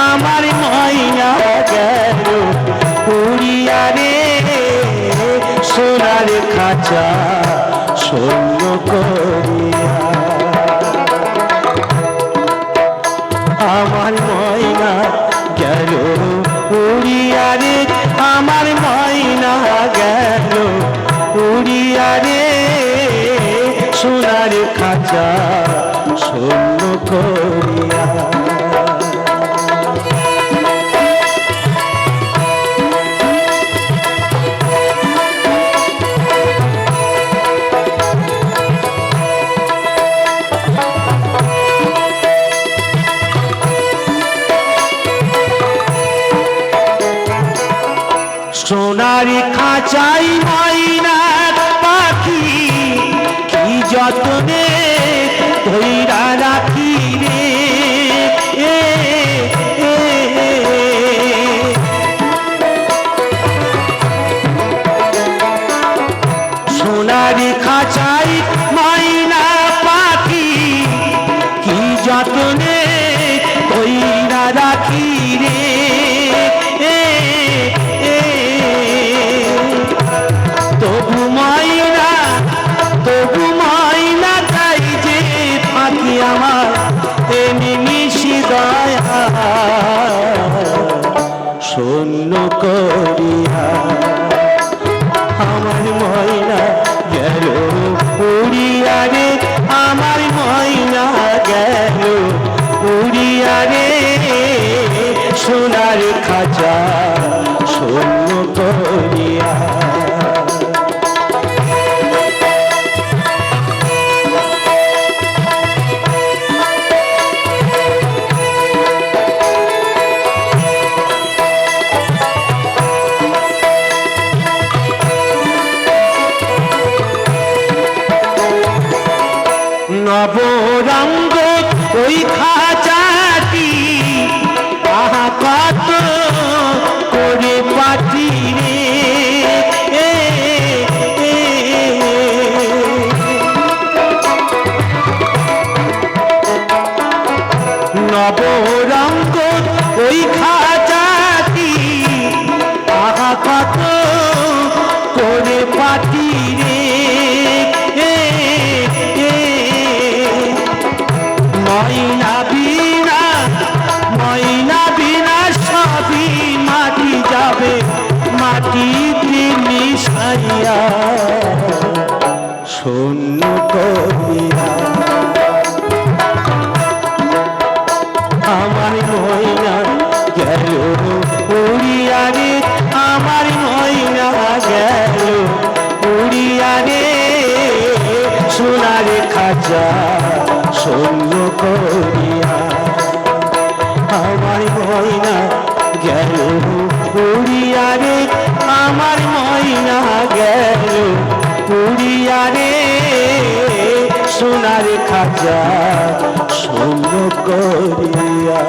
আমার ময়না গেল উড়িয়া রে সোনার খাঁচা শূন্য করিয়া। আমার ময়না গেল উড়িয়া রে আমার ময়না গেল উড়িয়া রে সোনার খাঁচা শূন্য করিয়া। সোনারি খাঁচাই ময়নার পাখি কি যতনে ধইরা রাখি রে সোনারি খাঁচাই ময়না পাখি কি যতনে ধইরা রাখি রে। তবু ময়না তাই যে পাখি আমার এমনি মিশি দয়া শূন্য করিয়া। আমার ময়না গেল উড়িয়া রে আমার ময়না গেল উড়িয়া রে সোনার খাঁচা শূন্য করিয়া। নবরঙ্গ ওই খাঁচাটি আহা কত করে পাটি রে নবরঙ্গ ওই খাঁচাটি আহা কত করে পাটি রে। ময়না বিনা সবই মাটি যাবে মাটিতে মিশাইয়া শূন্য করিয়া। আমার ময়না গেল উড়িয়া রে আমার ময়না গেল উড়িয়া রে সোনার খাঁচা শূন্য করিয়া। আমার ময়না গেল উড়িয়া রে আমার ময়না গেল উড়িয়া রে সোনার খাঁচা শূন্য করিয়া।